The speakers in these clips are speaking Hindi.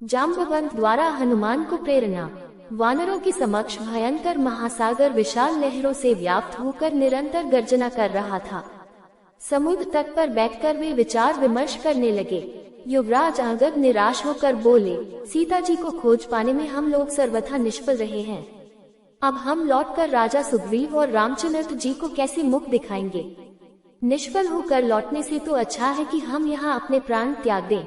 जाम्बवंत द्वारा हनुमान को प्रेरणा। वानरों के समक्ष भयंकर महासागर विशाल लहरों से व्याप्त होकर निरंतर गर्जना कर रहा था। समुद्र तट पर बैठकर वे विचार विमर्श करने लगे। युवराज अंगद निराश होकर बोले, सीता जी को खोज पाने में हम लोग सर्वथा निष्फल रहे हैं। अब हम लौटकर राजा सुग्रीव और रामचंद्र जी को कैसे मुख दिखाएंगे? निष्फल होकर लौटने से तो अच्छा है कि हम यहाँ अपने प्राण त्याग दें।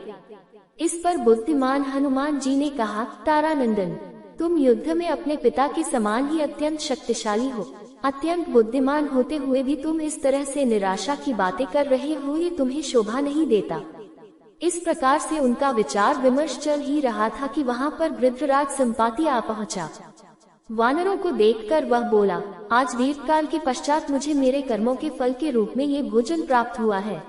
इस पर बुद्धिमान हनुमान जी ने कहा, तारानंदन, तुम युद्ध में अपने पिता के समान ही अत्यंत शक्तिशाली हो। अत्यंत बुद्धिमान होते हुए भी तुम इस तरह से निराशा की बातें कर रहे हो, ये तुम्हें शोभा नहीं देता। इस प्रकार से उनका विचार विमर्श चल ही रहा था कि वहाँ पर वृद्धराज संपाति आ पहुँचा। वानरों को देखकर वह बोला, आज दीर्घकाल के पश्चात मुझे मेरे कर्मों के फल के रूप में ये भोजन प्राप्त हुआ है।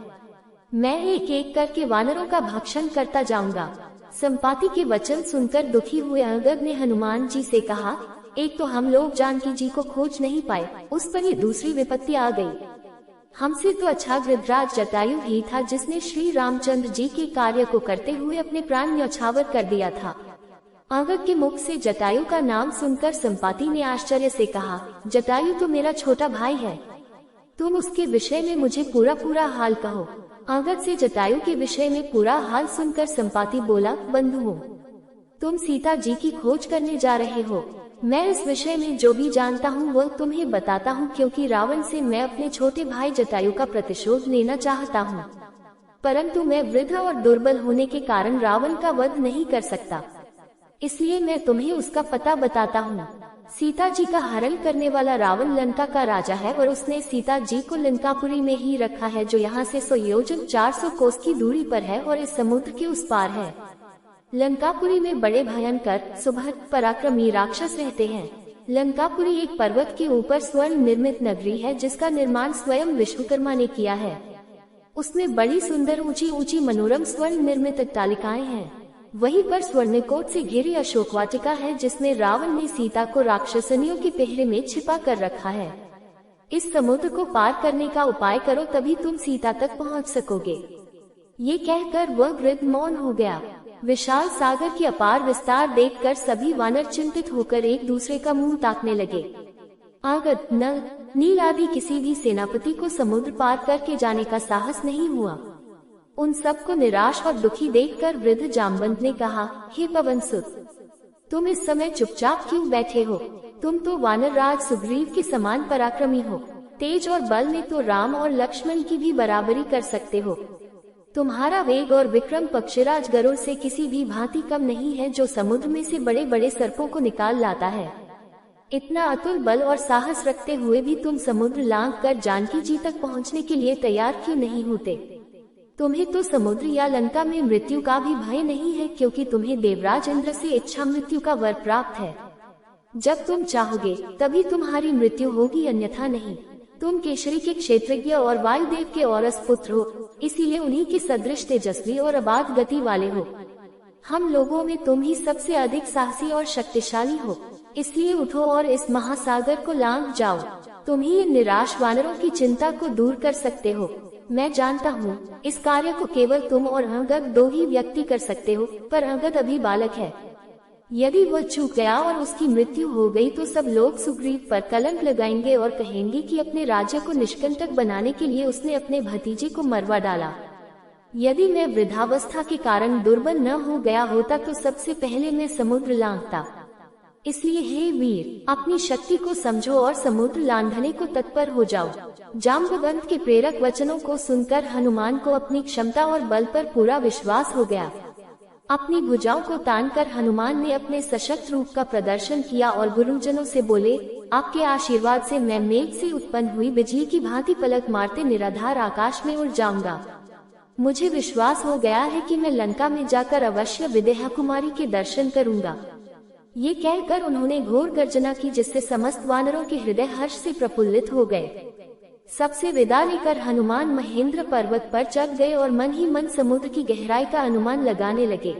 मैं एक एक करके वानरों का भक्षण करता जाऊंगा। संपाति के वचन सुनकर दुखी हुए अंगद ने हनुमान जी से कहा, एक तो हम लोग जानकी जी को खोज नहीं पाए, उस पर ये दूसरी विपत्ति आ गई। हमसे तो अच्छा गृधराज जटायु ही था जिसने श्री रामचंद्र जी के कार्य को करते हुए अपने प्राण न्यौछावर कर दिया था। अंगद के मुख से जटायु का नाम सुनकर संपाति ने आश्चर्य से कहा, जटायु तो मेरा छोटा भाई है, तुम उसके विषय में मुझे पूरा हाल कहो। अंगद से जटायु के विषय में पूरा हाल सुनकर संपाति बोला, बंधुओं, तुम सीता जी की खोज करने जा रहे हो। मैं इस विषय में जो भी जानता हूँ वह तुम्हें बताता हूँ, क्योंकि रावण से मैं अपने छोटे भाई जटायु का प्रतिशोध लेना चाहता हूँ, परंतु मैं वृद्ध और दुर्बल होने के कारण रावण का वध नहीं कर सकता। इसलिए मैं तुम्हें उसका पता बताता हूँ। सीता जी का हरण करने वाला रावण लंका का राजा है और उसने सीता जी को लंकापुरी में ही रखा है, जो यहाँ से 100 योजन 400 कोस की दूरी पर है और इस समुद्र के उस पार है। लंकापुरी में बड़े भयंकर सुभद्र पराक्रमी राक्षस रहते हैं। लंकापुरी एक पर्वत के ऊपर स्वर्ण निर्मित नगरी है जिसका निर्माण स्वयं विश्वकर्मा ने किया है। उसमें बड़ी सुंदर ऊंची मनोरम स्वर्ण निर्मित अट्टालिकाएं हैं। वहीं पर स्वर्णकोट से घिरी अशोक वाटिका है जिसमें रावण ने सीता को राक्षसनियों के पहरे में छिपा कर रखा है। इस समुद्र को पार करने का उपाय करो, तभी तुम सीता तक पहुंच सकोगे। ये कहकर वह वृद्ध मौन हो गया। विशाल सागर की अपार विस्तार देखकर सभी वानर चिंतित होकर एक दूसरे का मुंह ताकने लगे। अंगद, नल, नील आदि किसी भी सेनापति को समुद्र पार करके जाने का साहस नहीं हुआ। उन सबको निराश और दुखी देखकर वृद्ध जामवंत ने कहा, हे पवनसुत, तुम इस समय चुपचाप क्यों बैठे हो? तुम तो वानर राज सुग्रीव के समान पराक्रमी हो। तेज और बल में तो राम और लक्ष्मण की भी बराबरी कर सकते हो। तुम्हारा वेग और विक्रम पक्षीराज गरुड़ से किसी भी भांति कम नहीं है, जो समुद्र में से बड़े बड़े सर्पों को निकाल लाता है। इतना अतुल बल और साहस रखते हुए भी तुम समुद्र लांघ कर जानकी जी तक पहुँचने के लिए तैयार क्यों नहीं होते? तुम्हें तो समुद्र या लंका में मृत्यु का भी भय नहीं है, क्योंकि तुम्हें देवराज इंद्र से इच्छा मृत्यु का वर प्राप्त है। जब तुम चाहोगे तभी तुम्हारी मृत्यु होगी, अन्यथा नहीं। तुम केशरी के क्षेत्रज्ञ और वायुदेव के औरस पुत्र हो, इसीलिए उन्हीं के सदृश तेजस्वी और अबाध गति वाले हो। हम लोगों में तुम ही सबसे अधिक साहसी और शक्तिशाली हो। इसलिए उठो और इस महासागर को लांघ जाओ। तुम ही इन निराश वानरों की चिंता को दूर कर सकते हो। मैं जानता हूँ इस कार्य को केवल तुम और अंगद दो ही व्यक्ति कर सकते हो, पर अंगद अभी बालक है। यदि वह चूक गया और उसकी मृत्यु हो गई तो सब लोग सुग्रीव पर कलंक लगाएंगे और कहेंगे कि अपने राज्य को निष्कंटक बनाने के लिए उसने अपने भतीजे को मरवा डाला। यदि मैं वृद्धावस्था के कारण दुर्बल न हो गया होता तो सबसे पहले मैं समुद्र लांघता। इसलिए हे वीर, अपनी शक्ति को समझो और समुद्र लांघने को तत्पर हो जाओ। जाम्बवंत के प्रेरक वचनों को सुनकर हनुमान को अपनी क्षमता और बल पर पूरा विश्वास हो गया। अपनी भुजाओं को तानकर हनुमान ने अपने सशक्त रूप का प्रदर्शन किया और गुरुजनों से बोले, आपके आशीर्वाद से मैं मेघ से उत्पन्न हुई बिजली की भांति पलक मारते निराधार आकाश में उड़ जाऊंगा। मुझे विश्वास हो गया है कि मैं लंका में जाकर अवश्य विदेहा कुमारी के दर्शन करूंगा। ये कहकर उन्होंने घोर गर्जना की, जिससे समस्त वानरों के हृदय हर्ष से प्रफुल्लित हो गए। सबसे विदा लेकर हनुमान महेंद्र पर्वत पर चढ़ गए और मन ही मन समुद्र की गहराई का अनुमान लगाने लगे।